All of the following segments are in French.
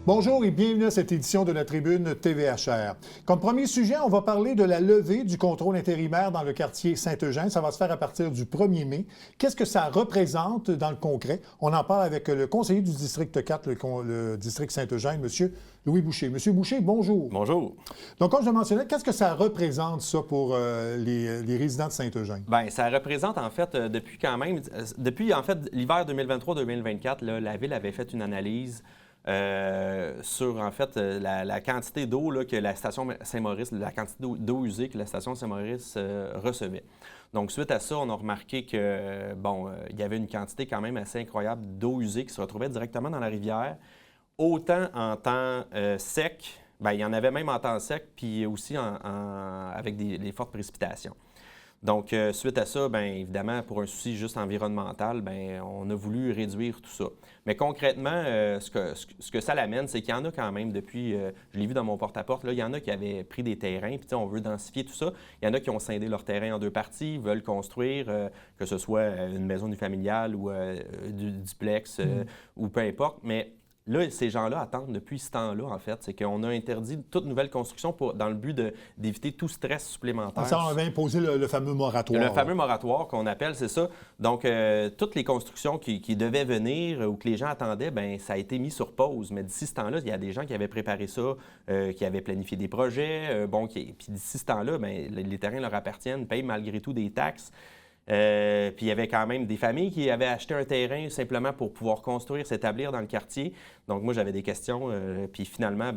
Bonjour et bienvenue à cette édition de la Tribune TVHR. Comme premier sujet, on va parler de la levée du contrôle intérimaire dans le quartier Saint-Eugène. Ça va se faire à partir du 1er mai. Qu'est-ce que ça représente dans le concret? On en parle avec le conseiller du district 4, le district Saint-Eugène, M. Louis Boucher. M. Boucher, bonjour. Bonjour. Donc, comme je le mentionnais, qu'est-ce que ça représente, ça, pour les résidents de Saint-Eugène? Bien, ça représente, en fait, depuis l'hiver 2023-2024, la Ville avait fait une analyse sur, en fait, la quantité d'eau que la station Saint-Maurice, la quantité d'eau usée que la station Saint-Maurice recevait. Donc, suite à ça, on a remarqué que, il y avait une quantité quand même assez incroyable d'eau usée qui se retrouvait directement dans la rivière, autant en temps sec, il y en avait même en temps sec, puis aussi avec des fortes précipitations. Donc, suite à ça, bien évidemment, pour un souci juste environnemental, on a voulu réduire tout ça. Mais concrètement, ce que ça l'amène, c'est qu'il y en a quand même depuis, je l'ai vu dans mon porte-à-porte, là, il y en a qui avaient pris des terrains, puis on veut densifier tout ça. Il y en a qui ont scindé leur terrain en deux parties, veulent construire, que ce soit une maison unifamiliale ou du duplex ou peu importe, mais là, ces gens-là attendent depuis ce temps-là, en fait. C'est qu'on a interdit toute nouvelle construction dans le but d'éviter tout stress supplémentaire. Ça, on avait imposé le fameux moratoire. Le fameux moratoire qu'on appelle, c'est ça. Donc, toutes les constructions qui devaient venir ou que les gens attendaient, ça a été mis sur pause. Mais d'ici ce temps-là, il y a des gens qui avaient préparé ça, qui avaient planifié des projets. Puis d'ici ce temps-là, les terrains leur appartiennent, payent malgré tout des taxes. Puis il y avait quand même des familles qui avaient acheté un terrain simplement pour pouvoir construire, s'établir dans le quartier. Donc moi, j'avais des questions. Puis finalement,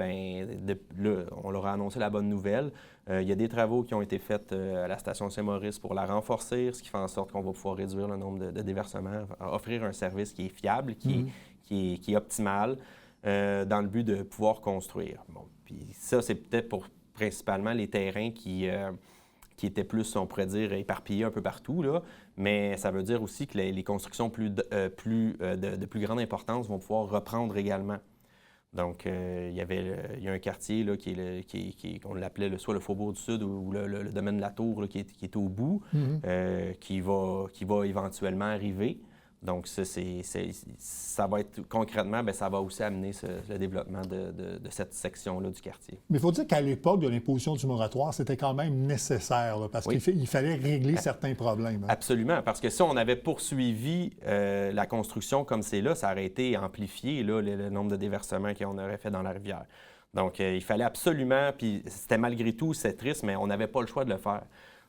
on leur a annoncé la bonne nouvelle. Il y a des travaux qui ont été faits à la station Saint-Maurice pour la renforcer, ce qui fait en sorte qu'on va pouvoir réduire le nombre de déversements, offrir un service qui est fiable, qui est optimal, dans le but de pouvoir construire. Bon, puis ça, c'est peut-être pour principalement les terrains qui étaient plus, on pourrait dire, éparpillés un peu partout, là. Mais ça veut dire aussi que les constructions de plus grande importance vont pouvoir reprendre également. Donc, il y a un quartier là, qu'on l'appelait soit le Faubourg du Sud ou le domaine de la Tour là, qui est au bout, qui va éventuellement arriver. Donc, ça va être concrètement, ça va aussi amener le développement de cette section-là du quartier. Mais il faut dire qu'à l'époque de l'imposition du moratoire, c'était quand même nécessaire, là, parce qu'il fallait régler certains problèmes. Hein. Absolument, parce que si on avait poursuivi la construction comme c'est là, ça aurait été amplifié, là, le nombre de déversements qu'on aurait fait dans la rivière. Donc, il fallait absolument, puis c'était malgré tout, c'est triste, mais on n'avait pas le choix de le faire.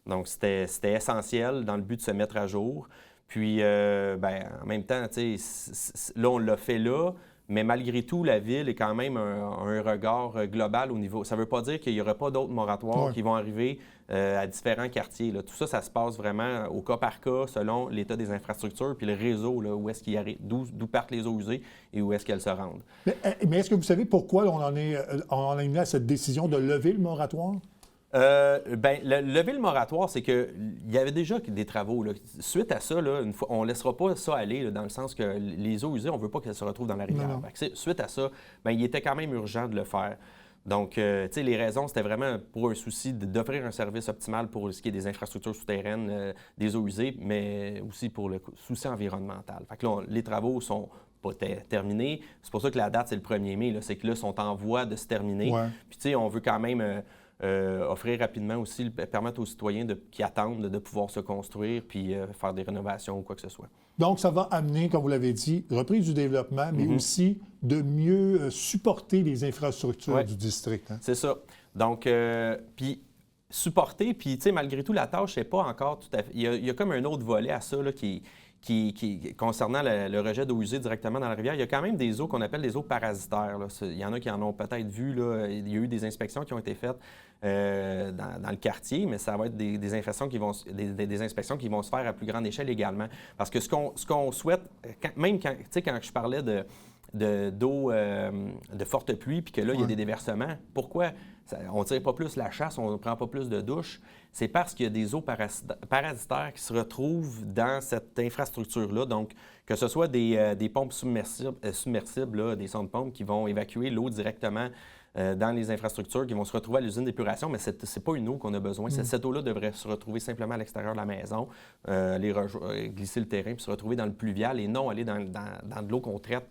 Donc, c'était essentiel dans le but de se mettre à jour. Puis, en même temps, là, on l'a fait là, mais malgré tout, la Ville est quand même un regard global au niveau. Ça ne veut pas dire qu'il n'y aura pas d'autres moratoires qui vont arriver à différents quartiers. Là. Tout ça, ça se passe vraiment au cas par cas, selon l'état des infrastructures, puis le réseau, là, où est-ce qu'il arrive, d'où partent les eaux usées et où est-ce qu'elles se rendent. Mais est-ce que vous savez pourquoi on en est venu à cette décision de lever le moratoire? Lever le moratoire, c'est qu'il y avait déjà des travaux. Là. Suite à ça, là, on ne laissera pas ça aller, là, dans le sens que les eaux usées, on ne veut pas qu'elles se retrouvent dans la rivière. Suite à ça, il était quand même urgent de le faire. Donc, les raisons, c'était vraiment pour un souci d'offrir un service optimal pour ce qui est des infrastructures souterraines, des eaux usées, mais aussi pour le souci environnemental. Fait que là, les travaux sont pas terminés. C'est pour ça que la date, c'est le 1er mai. Là, c'est que là, ils sont en voie de se terminer. Ouais. Puis, on veut quand même offrir rapidement aussi, permettre aux citoyens qui attendent de pouvoir se construire puis faire des rénovations ou quoi que ce soit. Donc, ça va amener, comme vous l'avez dit, reprise du développement, mais aussi de mieux supporter les infrastructures du district. Hein? C'est ça. Donc, puis supporter, puis, tu sais, malgré tout, la tâche n'est pas encore tout à fait... Il y a comme un autre volet à ça là, qui concernant le rejet d'eau usée directement dans la rivière, il y a quand même des eaux qu'on appelle des eaux parasitaires. Là. Il y en a qui en ont peut-être vu. Là. Il y a eu des inspections qui ont été faites dans le quartier, mais ça va être des inspections qui vont se faire à plus grande échelle également. Parce que ce qu'on souhaite, quand je parlais d'eau de forte pluie, puis que là, il y a des déversements, pourquoi on ne tire pas plus la chasse, on ne prend pas plus de douches? C'est parce qu'il y a des eaux parasitaires qui se retrouvent dans cette infrastructure-là. Donc, que ce soit des pompes submersibles là, des sondes pompes qui vont évacuer l'eau directement dans les infrastructures, qui vont se retrouver à l'usine d'épuration, mais ce n'est pas une eau qu'on a besoin. Cette eau-là devrait se retrouver simplement à l'extérieur de la maison, glisser le terrain, puis se retrouver dans le pluvial et non aller dans de l'eau qu'on traite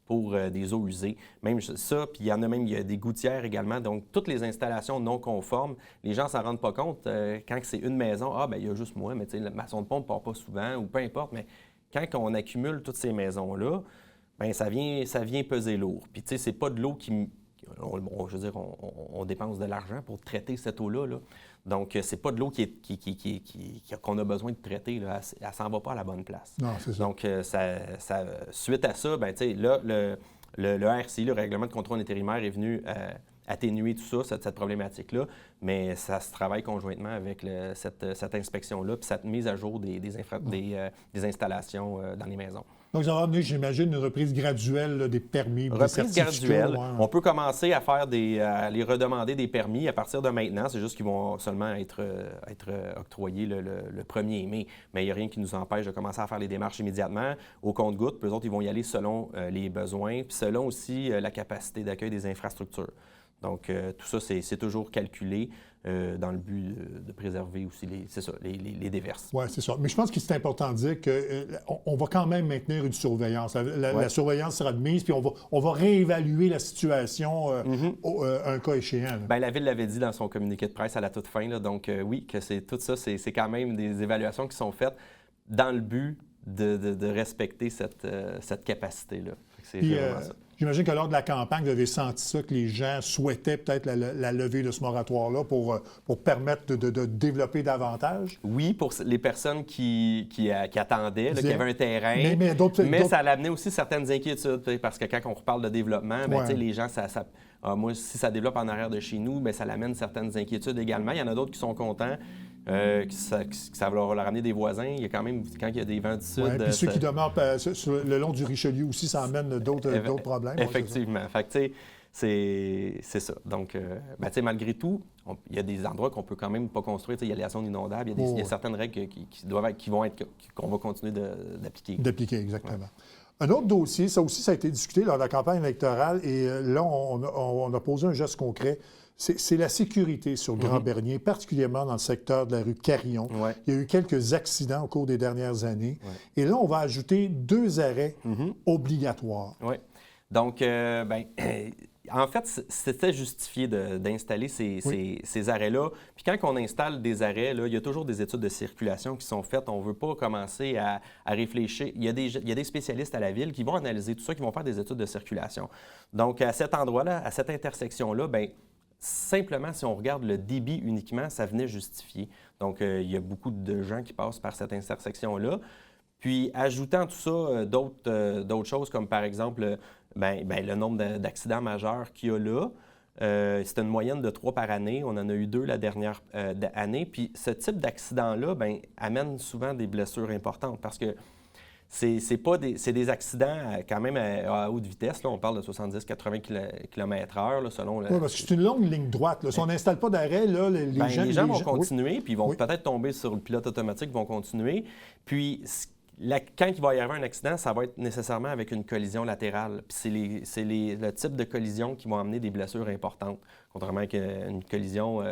pour des eaux usées. Même ça, puis il y a des gouttières également. Donc, toutes les installations non conformes, les gens ne s'en rendent pas compte. Quand c'est une maison, il y a juste moi, mais ma sonde de pompe ne part pas souvent, ou peu importe. Mais quand on accumule toutes ces maisons-là, bien, ça vient peser lourd. Puis, tu sais, c'est pas de l'eau qui... je veux dire, on dépense de l'argent pour traiter cette eau-là. Là. Donc, c'est pas de l'eau qu'on a besoin de traiter. Là. Elle ne s'en va pas à la bonne place. Non, c'est ça. Donc, suite à ça, bien, tu sais, là, le RCI, le règlement de contrôle intérimaire, est venu atténuer tout ça, cette problématique-là, mais ça se travaille conjointement avec cette inspection-là puis cette mise à jour des installations dans les maisons. Donc, ça va amener, j'imagine, une reprise graduelle là, des permis, reprise des certificats. Graduelle. Ouais. On peut commencer à faire à les redemander des permis à partir de maintenant. C'est juste qu'ils vont seulement être octroyés le 1er mai. Mais il n'y a rien qui nous empêche de commencer à faire les démarches immédiatement au compte-gouttes. Puis eux autres, ils vont y aller selon les besoins, puis selon aussi la capacité d'accueil des infrastructures. Donc, tout ça, c'est toujours calculé dans le but de préserver aussi les déverses. Oui, c'est ça. Mais je pense que c'est important de dire qu'on va quand même maintenir une surveillance. La surveillance sera de mise, puis on va réévaluer la situation un cas échéant. Bien, la Ville l'avait dit dans son communiqué de presse à la toute fin. Là, donc, oui, que tout ça, c'est quand même des évaluations qui sont faites dans le but de respecter cette capacité-là. C'est vraiment ça. J'imagine que lors de la campagne, vous avez senti ça, que les gens souhaitaient peut-être la levée de ce moratoire-là pour permettre de développer davantage? Oui, pour les personnes qui attendaient, là, qui avaient un terrain, mais ça amenait aussi certaines inquiétudes, parce que quand on reparle de développement, les gens, moi, si ça développe en arrière de chez nous, ça l'amène certaines inquiétudes également. Il y en a d'autres qui sont contents. Que ça va leur ramener des voisins. Il y a quand même, quand il y a des vents du sud... puis ceux qui demeurent le long du Richelieu aussi, ça amène d'autres problèmes. Effectivement. Fait que, c'est ça. Donc, malgré tout, il y a des endroits qu'on peut quand même pas construire. Il y a les zones inondables, il y a certaines règles qu'on va continuer d'appliquer. D'appliquer, exactement. Un autre dossier, ça aussi, ça a été discuté lors de la campagne électorale et là, on a posé un geste concret. C'est la sécurité sur Grand-Bernier, particulièrement dans le secteur de la rue Carillon. Ouais. Il y a eu quelques accidents au cours des dernières années. Ouais. Et là, on va ajouter 2 arrêts obligatoires. Oui. Donc, en fait, c'était justifié d'installer ces arrêts-là. Puis quand on installe des arrêts, là, il y a toujours des études de circulation qui sont faites. On ne veut pas commencer à réfléchir. Il y a des spécialistes à la Ville qui vont analyser tout ça, qui vont faire des études de circulation. Donc, à cet endroit-là, à cette intersection-là, simplement, si on regarde le débit uniquement, ça venait justifier. Donc, il y a beaucoup de gens qui passent par cette intersection-là. Puis, ajoutant tout ça, d'autres choses comme, par exemple, le nombre d'accidents majeurs qu'il y a là, c'était une moyenne de 3 par année. On en a eu 2 la dernière année. Puis, ce type d'accident-là amène souvent des blessures importantes parce que c'est des accidents quand même à haute vitesse. Là, on parle de 70-80 km/h selon... Oui, parce que c'est une longue ligne droite. Là. Si on n'installe pas d'arrêt, là, les gens vont continuer, puis ils vont peut-être tomber sur le pilote automatique, vont continuer. Puis, quand il va y avoir un accident, ça va être nécessairement avec une collision latérale. Puis c'est le type de collision qui vont amener des blessures importantes, contrairement à une collision...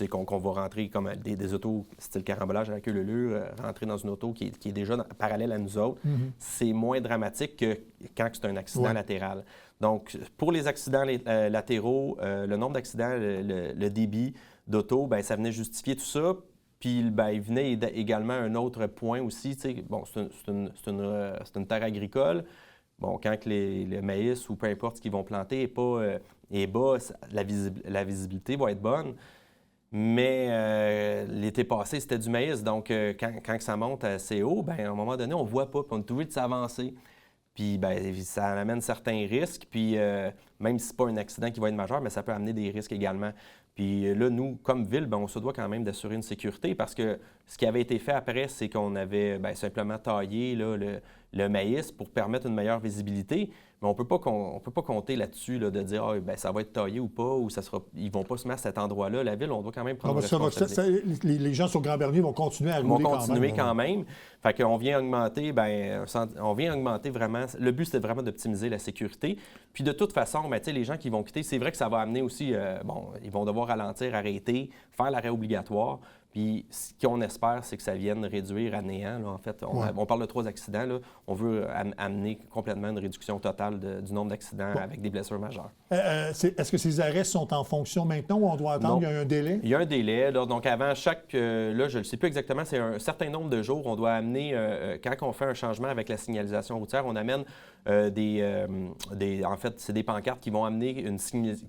qu'on va rentrer comme des autos style carambolage avec lelure, rentrer dans une auto qui est déjà parallèle à nous autres, c'est moins dramatique que quand c'est un accident latéral. Donc, pour les accidents latéraux, le nombre d'accidents, le débit d'auto, ça venait justifier tout ça. Puis, il venait également un autre point aussi. Bon, c'est une terre agricole. Bon, quand le maïs ou peu importe ce qu'ils vont planter est bas, la visibilité va être bonne. Mais l'été passé, c'était du maïs. Donc, quand ça monte assez haut, à un moment donné, on ne voit pas, puis on est obligé de s'avancer. Puis, ça amène certains risques. Puis, même si ce n'est pas un accident qui va être majeur, mais ça peut amener des risques également. Puis là, nous, comme ville, on se doit quand même d'assurer une sécurité parce que ce qui avait été fait après, c'est qu'on avait simplement taillé là, le maïs pour permettre une meilleure visibilité. Mais on peut pas compter là-dessus là, de dire ça va être taillé ou pas, ou ils vont pas se mettre à cet endroit-là. La ville, on doit quand même prendre responsabilité. Les gens sur Grand-Bernier vont continuer à rouler quand même. Fait qu'on vient augmenter, vraiment... Le but, c'était vraiment d'optimiser la sécurité. Puis de toute façon, les gens qui vont quitter, c'est vrai que ça va amener aussi... ils vont devoir ralentir, arrêter, faire l'arrêt obligatoire. Puis ce qu'on espère, c'est que ça vienne réduire à néant. Là, en fait, on parle de 3 accidents. Là. On veut amener complètement une réduction totale du nombre d'accidents avec des blessures majeures. Est-ce que ces arrêts sont en fonction maintenant ou on doit attendre? Non. Il y a un délai? Il y a un délai. Là, donc, avant chaque... là, je ne sais plus exactement, c'est un certain nombre de jours. On doit amener... quand on fait un changement avec la signalisation routière, on amène en fait, c'est des pancartes qui vont amener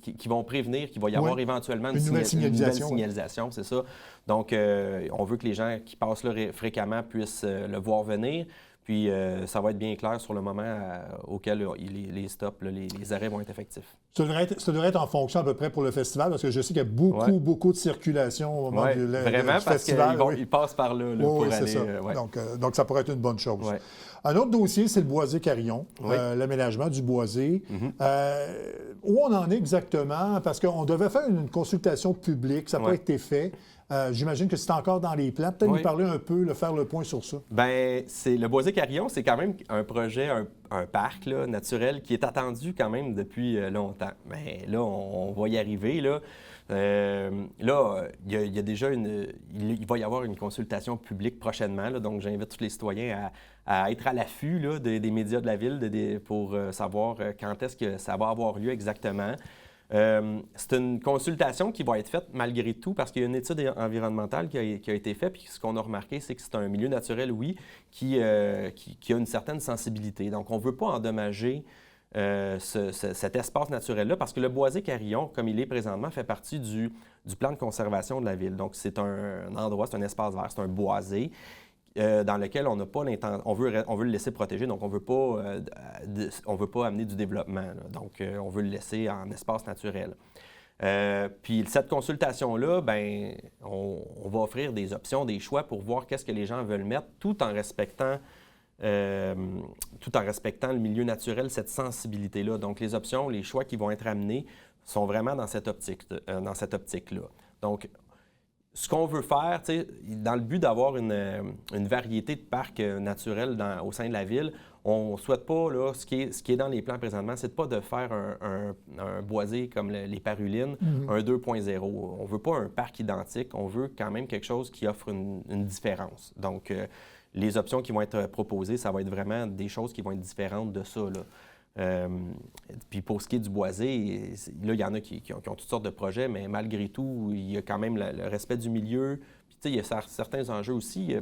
qui vont prévenir qu'il va y avoir éventuellement une nouvelle signalisation, c'est ça. Donc, on veut que les gens qui passent là fréquemment puissent le voir venir. Puis, ça va être bien clair sur le moment auquel les stops, là, les arrêts vont être effectifs. Ça devrait être en fonction à peu près pour le festival, parce que je sais qu'il y a beaucoup de circulation au moment du festival. Vraiment, parce qu'ils passent par là, pour aller... Ça. Donc, ça pourrait être une bonne chose. Ouais. Un autre dossier, c'est le Boisé-Carillon, l'aménagement du Boisé. Où on en est exactement? Parce qu'on devait faire une consultation publique, ça n'a pas été fait. J'imagine que c'est encore dans les plans. Peut-être nous parler un peu, faire le point sur ça. Bien, le Boisé-Carillon, c'est quand même un projet, un parc là, naturel qui est attendu quand même depuis longtemps. Mais là, on va y arriver. Là, il y a déjà il va y avoir une consultation publique prochainement. Là, donc, j'invite tous les citoyens à être à l'affût là, des médias de la ville pour savoir quand est-ce que ça va avoir lieu exactement. C'est une consultation qui va être faite malgré tout parce qu'il y a une étude environnementale qui a été faite. Puis ce qu'on a remarqué, c'est que c'est un milieu naturel, oui, qui a une certaine sensibilité. Donc, on ne veut pas endommager cet espace naturel-là parce que le Boisé-Carillon, comme il est présentement, fait partie du plan de conservation de la ville. Donc, c'est un endroit, c'est un espace vert, c'est un boisé. Dans lequel on n'a pas l'intention, on veut le laisser protéger, donc on veut pas amener du développement. Là. Donc, on veut le laisser en espace naturel. Puis cette consultation-là, ben, on va offrir des options, des choix pour voir qu'est-ce que les gens veulent mettre, tout en respectant le milieu naturel, cette sensibilité-là. Donc, les options, les choix qui vont être amenés sont vraiment dans cette optique-là. Donc, ce qu'on veut faire, dans le but d'avoir une variété de parcs naturels au sein de la ville, on ne souhaite pas, là, ce qui est dans les plans présentement, c'est pas de faire un boisé comme les Parulines, un 2.0. On ne veut pas un parc identique, on veut quand même quelque chose qui offre une différence. Donc, les options qui vont être proposées, ça va être vraiment des choses qui vont être différentes de ça, là. Puis pour ce qui est du boisé, là, il y en a qui ont toutes sortes de projets, mais malgré tout, il y a quand même le respect du milieu. Puis, il y a certains enjeux aussi.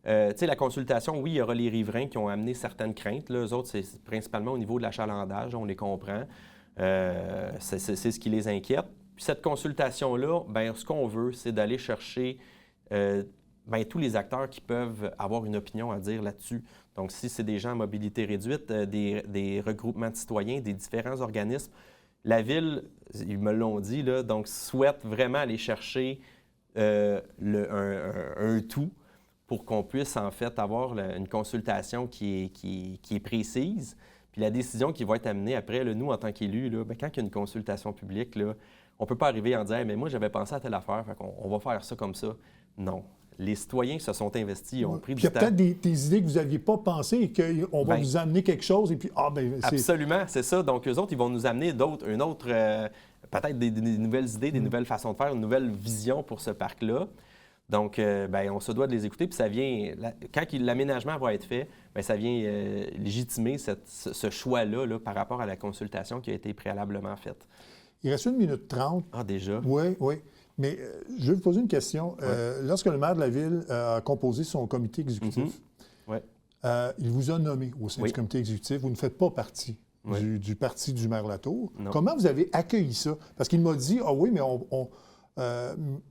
La consultation, oui, il y aura les riverains qui ont amené certaines craintes. Là. Eux autres, c'est principalement au niveau de l'achalandage, on les comprend. C'est ce qui les inquiète. Puis cette consultation-là, bien, ce qu'on veut, c'est d'aller chercher tous les acteurs qui peuvent avoir une opinion à dire là-dessus. Donc, si c'est des gens à mobilité réduite, des regroupements de citoyens, des différents organismes, la Ville, ils me l'ont dit, là, donc souhaite vraiment aller chercher un tout pour qu'on puisse en fait avoir une consultation qui est précise. Puis la décision qui va être amenée après, là, nous, en tant qu'élus, là, quand il y a une consultation publique, là, on ne peut pas arriver en disant hey, « mais moi, j'avais pensé à telle affaire, fait on va faire ça comme ça ». Non. Les citoyens se sont investis, ils ont pris du temps. Il y a peut-être des idées que vous n'aviez pas pensées et qu'on va vous amener quelque chose et puis, Absolument, c'est ça. Donc, eux autres, ils vont nous amener peut-être des nouvelles idées, des nouvelles façons de faire, une nouvelle vision pour ce parc-là. Donc, on se doit de les écouter. Puis ça vient, quand l'aménagement va être fait, ça vient légitimer ce choix-là là, par rapport à la consultation qui a été préalablement faite. Il reste 1 minute 30. Ah, déjà? Oui. Mais je vais vous poser une question. Lorsque le maire de la Ville a composé son comité exécutif, il vous a nommé au sein du comité exécutif. Vous ne faites pas partie du parti du maire Latour. Non. Comment vous avez accueilli ça? Parce qu'il m'a dit, ah oui, mais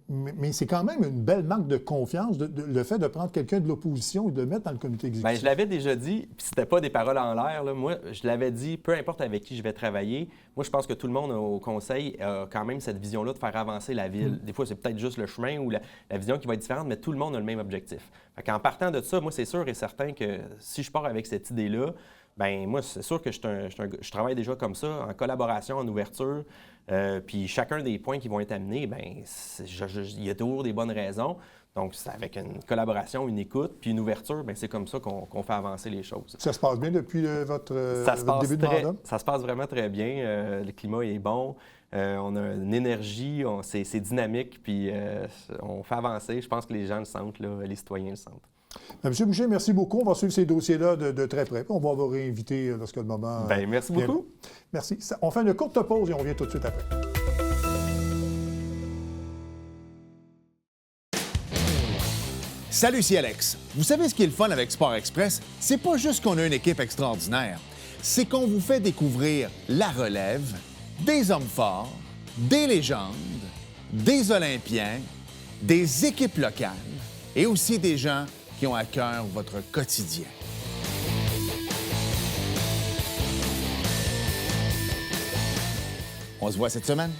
mais c'est quand même une belle marque de confiance, le fait de prendre quelqu'un de l'opposition et de le mettre dans le comité exécutif. Bien, je l'avais déjà dit, puis c'était pas des paroles en l'air. Là. Moi, je l'avais dit, peu importe avec qui je vais travailler, moi, je pense que tout le monde au conseil a quand même cette vision-là de faire avancer la ville. Des fois, c'est peut-être juste le chemin ou la vision qui va être différente, mais tout le monde a le même objectif. Fait qu'en partant de ça, moi, c'est sûr et certain que si je pars avec cette idée-là, bien, moi, c'est sûr que je travaille déjà comme ça, en collaboration, en ouverture. Puis chacun des points qui vont être amenés, bien, il y a toujours des bonnes raisons. Donc, c'est avec une collaboration, une écoute, puis une ouverture, bien, c'est comme ça qu'on fait avancer les choses. Ça se passe bien depuis votre début de mandat? Ça se passe vraiment très bien. Le climat est bon. On a une énergie, c'est dynamique, puis on fait avancer. Je pense que les gens le sentent, là, les citoyens le sentent. M. Boucher, merci beaucoup. On va suivre ces dossiers-là de très près. On va vous réinviter lorsque le moment. Bien, merci beaucoup. Merci. On fait une courte pause et on revient tout de suite après. Salut, c'est Alex. Vous savez ce qui est le fun avec Sport Express? C'est pas juste qu'on a une équipe extraordinaire. C'est qu'on vous fait découvrir la relève, des hommes forts, des légendes, des Olympiens, des équipes locales et aussi des gens qui ont à cœur votre quotidien. On se voit cette semaine.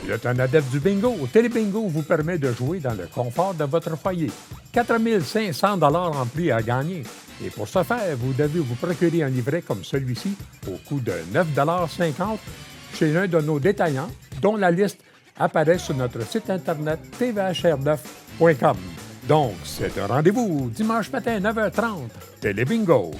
Vous êtes un adepte du bingo? Télébingo vous permet de jouer dans le confort de votre foyer. 4 500 $ en prix à gagner. Et pour ce faire, vous devez vous procurer un livret comme celui-ci au coût de 9,50 $ chez l'un de nos détaillants, dont la liste apparaît sur notre site internet tvhr9.com. Donc, c'est un rendez-vous dimanche matin 9h30. Télébingo.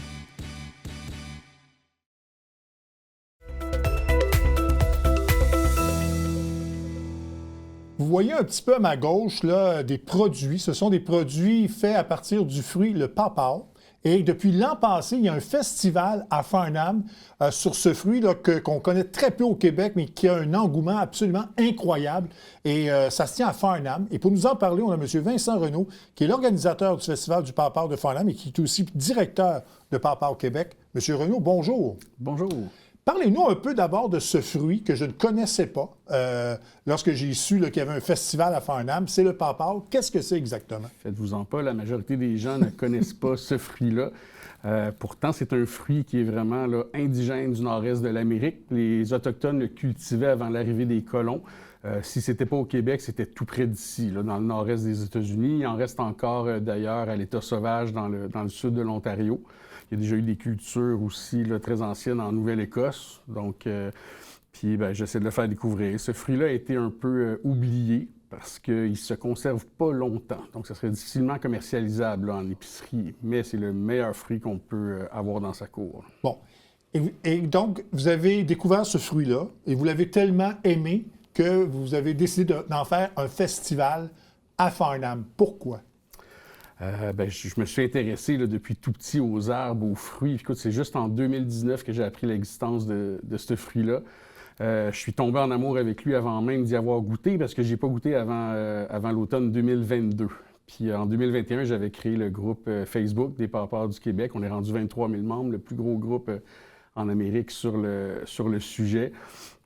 Vous voyez un petit peu à ma gauche là, des produits. Ce sont des produits faits à partir du fruit, le papaw. Et depuis l'an passé, il y a un festival à Farnham sur ce fruit là, qu'on connaît très peu au Québec, mais qui a un engouement absolument incroyable. Et ça se tient à Farnham. Et pour nous en parler, on a M. Vincent Renaud, qui est l'organisateur du festival du papaw de Farnham et qui est aussi directeur de Papaw Québec. M. Renaud, bonjour. Bonjour. Parlez-nous un peu d'abord de ce fruit que je ne connaissais pas lorsque j'ai su qu'il y avait un festival à Farnham. C'est le papaw. Qu'est-ce que c'est exactement? Faites-vous-en pas, la majorité des gens ne connaissent pas ce fruit-là. Pourtant, c'est un fruit qui est vraiment là, indigène du nord-est de l'Amérique. Les Autochtones le cultivaient avant l'arrivée des colons. Si ce n'était pas au Québec, c'était tout près d'ici, là, dans le nord-est des États-Unis. Il en reste encore, d'ailleurs, à l'état sauvage dans le sud de l'Ontario. Il y a déjà eu des cultures aussi là, très anciennes en Nouvelle-Écosse. Donc, puis j'essaie de le faire découvrir. Ce fruit-là a été un peu oublié parce qu'il ne se conserve pas longtemps. Donc, ça serait difficilement commercialisable là, en épicerie, mais c'est le meilleur fruit qu'on peut avoir dans sa cour. Bon. Et donc, vous avez découvert ce fruit-là et vous l'avez tellement aimé que vous avez décidé d'en faire un festival à Farnham. Pourquoi? Je me suis intéressé là, depuis tout petit aux arbres, aux fruits. Écoute, c'est juste en 2019 que j'ai appris l'existence de ce fruit-là. Je suis tombé en amour avec lui avant même d'y avoir goûté parce que je n'ai pas goûté avant l'automne 2022. Puis en 2021, j'avais créé le groupe Facebook des Papaws du Québec. On est rendu 23 000 membres, le plus gros groupe en Amérique sur le sujet.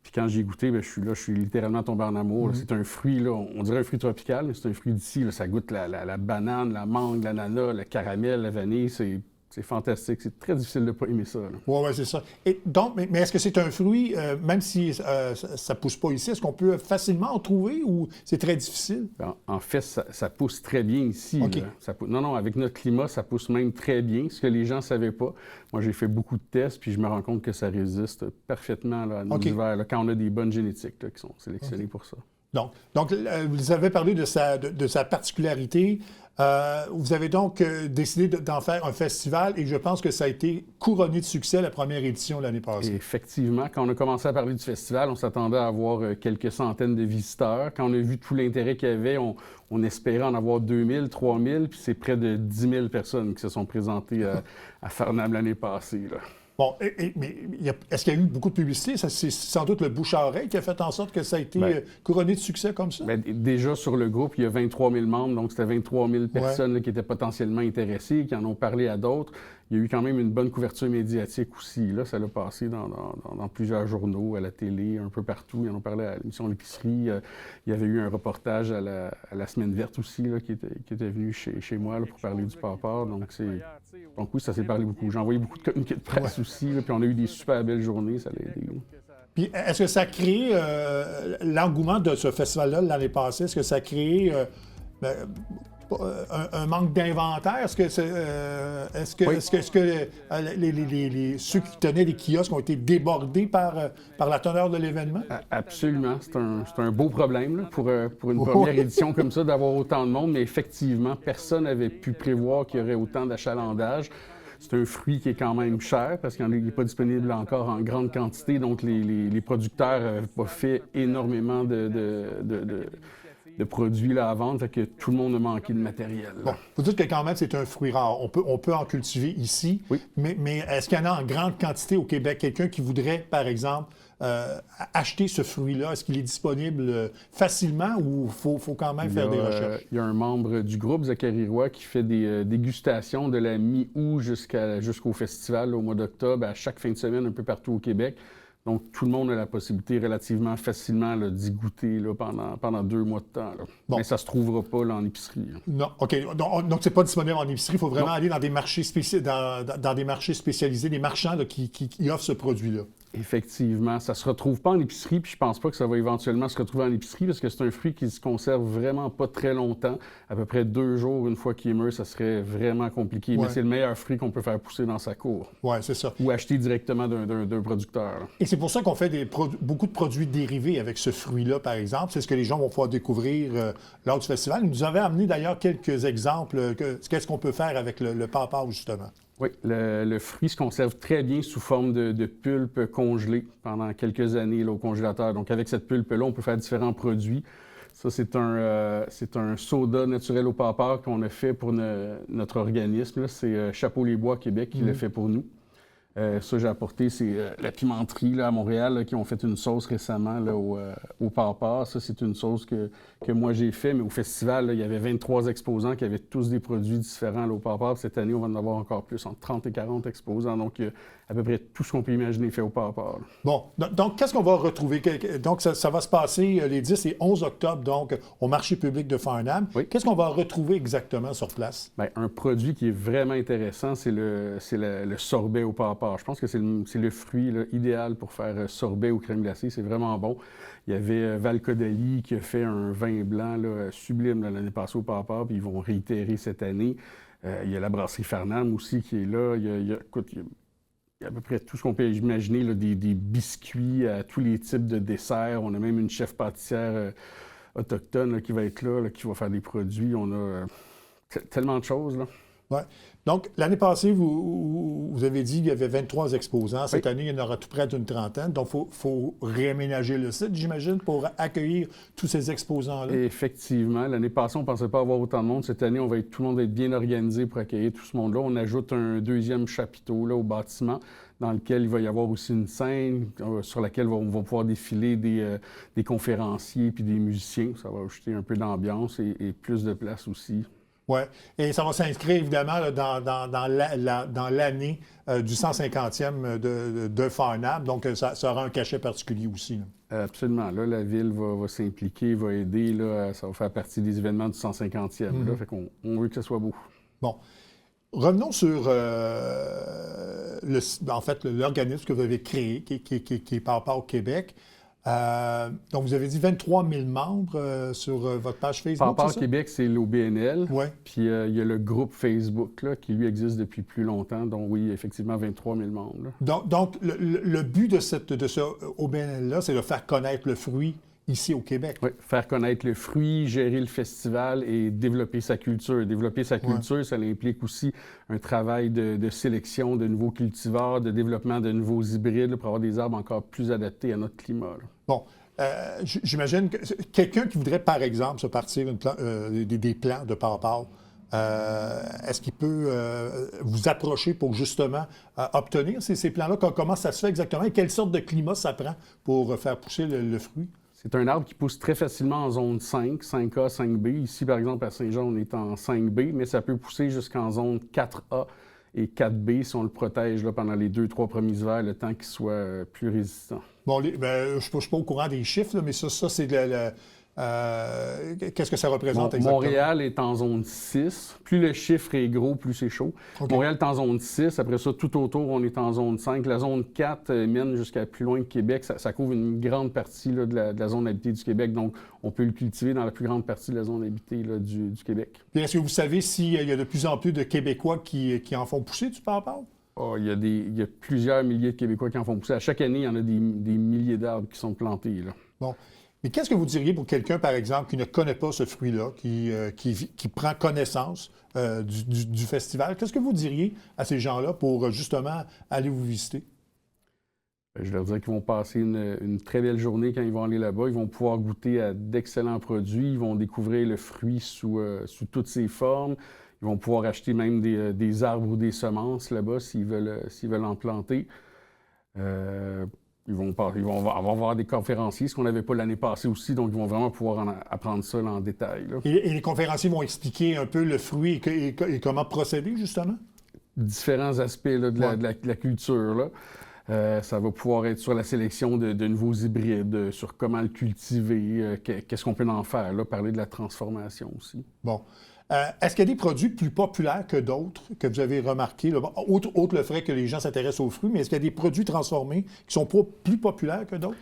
Puis quand j'ai goûté, je suis littéralement tombé en amour. Mm-hmm. C'est un fruit, là, on dirait un fruit tropical, mais c'est un fruit d'ici. Là, ça goûte la banane, la mangue, l'ananas, le caramel, la vanille. C'est fantastique. C'est très difficile de ne pas aimer ça. Oui, c'est ça. Et donc, mais est-ce que c'est un fruit, même si ça ne pousse pas ici, est-ce qu'on peut facilement en trouver ou c'est très difficile? En fait, ça pousse très bien ici. Okay. Non, avec notre climat, ça pousse même très bien, ce que les gens ne savaient pas. Moi, j'ai fait beaucoup de tests, puis je me rends compte que ça résiste parfaitement là, à nos hivers, là, quand on a des bonnes génétiques là, qui sont sélectionnées pour ça. Donc, vous avez parlé de sa particularité. Vous avez donc décidé d'en faire un festival et je pense que ça a été couronné de succès la première édition l'année passée. Et effectivement, quand on a commencé à parler du festival, on s'attendait à avoir quelques centaines de visiteurs. Quand on a vu tout l'intérêt qu'il y avait, on espérait en avoir 2000, 3000, puis c'est près de 10 000 personnes qui se sont présentées à Farnham l'année passée, là. Bon, mais est-ce qu'il y a eu beaucoup de publicité? C'est sans doute le bouche à oreille qui a fait en sorte que ça a été couronné de succès comme ça? Déjà, sur le groupe, il y a 23 000 membres, donc c'était 23 000 personnes là, qui étaient potentiellement intéressées, qui en ont parlé à d'autres. Il y a eu quand même une bonne couverture médiatique aussi. Là, ça l'a passé dans plusieurs journaux, à la télé, un peu partout. Ils en ont parlé à l'émission L'Épicerie. Il y avait eu un reportage à la Semaine verte aussi, là, qui était venu chez moi là, pour parler du papaw. Donc oui, ça s'est parlé beaucoup. J'ai envoyé beaucoup de communiqués de presse aussi, là, puis on a eu des super belles journées, ça l'a aidé. Puis est-ce que ça a créé l'engouement de ce festival-là l'année passée? Est-ce que ça a créé un manque d'inventaire? Est-ce que ceux qui tenaient les kiosques ont été débordés par la teneur de l'événement? Absolument. C'est un beau problème là, pour une première édition comme ça, d'avoir autant de monde, mais effectivement, personne n'avait pu prévoir qu'il y aurait autant d'achalandage. C'est un fruit qui est quand même cher parce qu'il n'est pas disponible encore en grande quantité. Donc, les producteurs n'avaient pas fait énormément de produits là, à vendre, fait que tout le monde a manqué de matériel. Bon, vous dites que quand même, c'est un fruit rare. On peut en cultiver ici, oui. mais est-ce qu'il y en a en grande quantité au Québec? Quelqu'un qui voudrait, par exemple, acheter ce fruit-là, est-ce qu'il est disponible facilement ou il faut quand même faire des recherches? Il y a un membre du groupe, Zachary Roy, qui fait des dégustations de la mi-août jusqu'au festival là, au mois d'octobre, à chaque fin de semaine, un peu partout au Québec. Donc, tout le monde a la possibilité relativement facilement là, d'y goûter là, pendant 2 mois de temps. Là. Bon. Mais ça ne se trouvera pas là, en épicerie. Là. Non, OK. Donc, c'est pas disponible en épicerie. Il faut vraiment aller dans des marchés dans des marchés spécialisés, des marchands là, qui offrent ce produit-là. Effectivement, ça se retrouve pas en épicerie, puis je pense pas que ça va éventuellement se retrouver en épicerie parce que c'est un fruit qui se conserve vraiment pas très longtemps. À peu près 2 jours, une fois qu'il est mûr, ça serait vraiment compliqué. Ouais. Mais c'est le meilleur fruit qu'on peut faire pousser dans sa cour. Oui, c'est ça. Ou acheter directement d'un producteur. Là. Et c'est pour ça qu'on fait beaucoup de produits dérivés avec ce fruit-là, par exemple. C'est ce que les gens vont pouvoir découvrir lors du festival. Ils nous avaient amené d'ailleurs quelques exemples. Qu'est-ce qu'on peut faire avec le pawpaw, justement? Oui, le fruit se conserve très bien sous forme de pulpe congelée pendant quelques années là, au congélateur. Donc, avec cette pulpe-là, on peut faire différents produits. Ça, c'est un soda naturel au pawpaw qu'on a fait pour notre organisme. Là. C'est Chapeau les Bois Québec qui l'a fait pour nous. Ça, j'ai apporté, c'est la pimenterie là, à Montréal là, qui ont fait une sauce récemment là, au pawpaw. Ça, c'est une sauce que moi j'ai fait, mais au festival, là, il y avait 23 exposants qui avaient tous des produits différents là, au pawpaw. Cette année, on va en avoir encore plus, entre 30 et 40 exposants. Donc, à peu près tout ce qu'on peut imaginer fait au pawpaw. Là. Bon, donc qu'est-ce qu'on va retrouver? Donc, ça va se passer les 10 et 11 octobre, donc, au marché public de Farnham. Oui. Qu'est-ce qu'on va retrouver exactement sur place? Bien, un produit qui est vraiment intéressant, c'est le sorbet au pawpaw. Je pense que c'est le fruit là, idéal pour faire sorbet ou crème glacée. C'est vraiment bon. Il y avait Valcaudalie qui a fait un vin blanc là, sublime l'année passée au pawpaw, puis ils vont réitérer cette année. Il y a la brasserie Farnham aussi qui est là. Il y a à peu près tout ce qu'on peut imaginer, là, des biscuits à tous les types de desserts. On a même une chef pâtissière autochtone là, qui va être là, qui va faire des produits. On a tellement de choses. Là. Ouais. Donc, l'année passée, vous avez dit qu'il y avait 23 exposants. Cette année, il y en aura tout près d'une trentaine. Donc, il faut réaménager le site, j'imagine, pour accueillir tous ces exposants-là. Effectivement. L'année passée, on ne pensait pas avoir autant de monde. Cette année, tout le monde va être bien organisé pour accueillir tout ce monde-là. On ajoute un 2e chapiteau là, au bâtiment dans lequel il va y avoir aussi une scène sur laquelle vont pouvoir défiler des conférenciers puis des musiciens. Ça va ajouter un peu d'ambiance et plus de place aussi. Oui, et ça va s'inscrire évidemment là, dans l'année du 150e de Farnham, donc ça aura un cachet particulier aussi. Là. Absolument. Là, la ville va s'impliquer, va aider. Là, ça va faire partie des événements du 150e. Là, fait qu'on veut que ce soit beau. Bon. Revenons sur l'organisme que vous avez créé, qui est Pawpaw Québec. Donc, vous avez dit 23 000 membres sur votre page Facebook, Pawpaw c'est ça? Québec, c'est l'OBNL. Oui. Puis, il y a le groupe Facebook, là, qui, lui, existe depuis plus longtemps. Donc, oui, effectivement, 23 000 membres. Là. Donc le but de ce OBNL-là, c'est de faire connaître le fruit ici au Québec. Oui, faire connaître le fruit, gérer le festival et développer sa culture. Développer sa culture, ça implique aussi un travail de sélection de nouveaux cultivars, de développement de nouveaux hybrides là, pour avoir des arbres encore plus adaptés à notre climat. Là. Bon, j'imagine que quelqu'un qui voudrait, par exemple, se partir des plants de pawpaw, est-ce qu'il peut vous approcher pour justement obtenir ces plants-là? Comment ça se fait exactement et quelle sorte de climat ça prend pour faire pousser le fruit? C'est un arbre qui pousse très facilement en zone 5, 5A, 5B. Ici, par exemple, à Saint-Jean, on est en 5B, mais ça peut pousser jusqu'en zone 4A et 4B si on le protège là, pendant les 2-3 premiers hivers, le temps qu'il soit plus résistant. Bon, je ne suis pas au courant des chiffres, là, mais ça c'est qu'est-ce que ça représente exactement? Montréal est en zone 6. Plus le chiffre est gros, plus c'est chaud. Okay. Montréal est en zone 6. Après ça, tout autour, on est en zone 5. La zone 4 mène jusqu'à plus loin que Québec. Ça couvre une grande partie là, de la zone habitée du Québec. Donc, on peut le cultiver dans la plus grande partie de la zone habitée là, du Québec. Puis est-ce que vous savez s'il y a de plus en plus de Québécois qui en font pousser du pawpaw? Oh, il y a plusieurs milliers de Québécois qui en font pousser. À chaque année, il y en a des milliers d'arbres qui sont plantés. Là. Bon. Mais qu'est-ce que vous diriez pour quelqu'un, par exemple, qui ne connaît pas ce fruit-là, qui prend connaissance du festival? Qu'est-ce que vous diriez à ces gens-là pour justement aller vous visiter? Je leur dirais qu'ils vont passer une très belle journée quand ils vont aller là-bas. Ils vont pouvoir goûter à d'excellents produits. Ils vont découvrir le fruit sous toutes ses formes. Ils vont pouvoir acheter même des arbres ou des semences là-bas s'ils veulent en planter. Ils vont avoir des conférenciers, ce qu'on n'avait pas l'année passée aussi, donc ils vont vraiment pouvoir apprendre ça là, en détail. Là. Et les conférenciers vont expliquer un peu le fruit et comment procéder, justement? Différents aspects là, de la culture. Là. Ça va pouvoir être sur la sélection de nouveaux hybrides, sur comment le cultiver, qu'est-ce qu'on peut en faire, là, parler de la transformation aussi. Bon. Est-ce qu'il y a des produits plus populaires que d'autres que vous avez remarqué, là, outre le fait que les gens s'intéressent aux fruits, mais est-ce qu'il y a des produits transformés qui sont plus populaires que d'autres?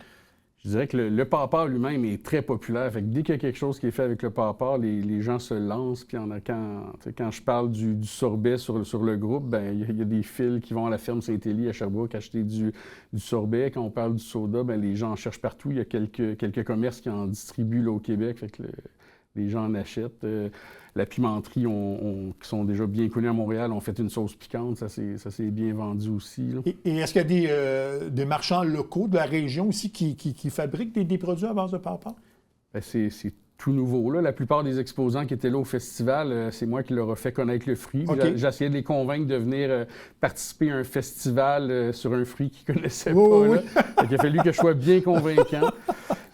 Je dirais que le pawpaw lui-même est très populaire. Fait que dès qu'il y a quelque chose qui est fait avec le pawpaw, les gens se lancent. Puis quand je parle du sorbet sur le groupe, ben il y a des fils qui vont à la ferme Saint-Élie à Sherbrooke acheter du sorbet. Quand on parle du soda, ben les gens en cherchent partout. Il y a quelques commerces qui en distribuent là, au Québec. Fait que les gens en achètent. La pimenterie, qui sont déjà bien connus à Montréal, ont fait une sauce piquante. Ça s'est bien vendu aussi. Là. Et est-ce qu'il y a des marchands locaux de la région aussi qui fabriquent des produits à base de pawpaw? Ben, c'est tout nouveau. Là. La plupart des exposants qui étaient là au festival, c'est moi qui leur ai fait connaître le fruit. Okay. J'ai essayé de les convaincre de venir participer à un festival sur un fruit qu'ils ne connaissaient oui, pas. oui. Là. Il a fallu que je sois bien convaincant.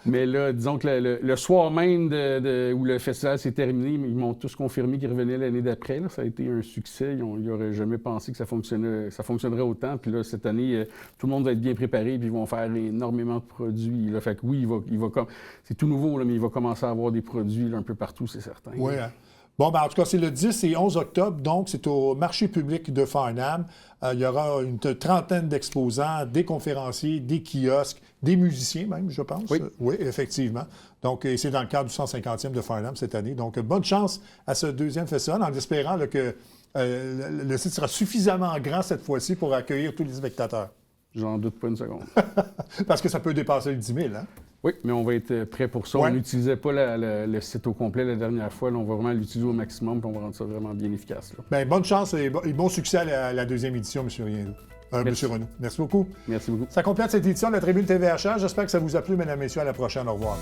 Mais là, disons que le soir même où le festival s'est terminé, ils m'ont tous confirmé qu'ils revenaient l'année d'après. Là. Ça a été un succès. Ils n'auraient jamais pensé que ça fonctionnerait autant. Puis là, cette année, tout le monde va être bien préparé puis ils vont faire énormément de produits. Là. Fait que oui, c'est tout nouveau, là, mais il va commencer à avoir des produits là, un peu partout, c'est certain. Oui, hein? Bon, ben, en tout cas, c'est le 10 et 11 octobre, donc c'est au marché public de Farnham. Il y aura une trentaine d'exposants, des conférenciers, des kiosques, des musiciens même, je pense. Oui, effectivement. Donc, c'est dans le cadre du 150e de Farnham cette année. Donc, bonne chance à ce deuxième festival, en espérant là, que le site sera suffisamment grand cette fois-ci pour accueillir tous les spectateurs. J'en doute pas une seconde. Parce que ça peut dépasser le 10 000, hein? Oui, mais on va être prêt pour ça. Ouais. On n'utilisait pas le site au complet la dernière fois. Là, on va vraiment l'utiliser au maximum et on va rendre ça vraiment bien efficace. Là. Bien, bonne chance et bon succès à la deuxième édition, M. Riendo. M. Renaud. Merci beaucoup. Merci beaucoup. Ça complète cette édition de la Tribune TVHR. J'espère que ça vous a plu, mesdames et messieurs. À la prochaine. Au revoir.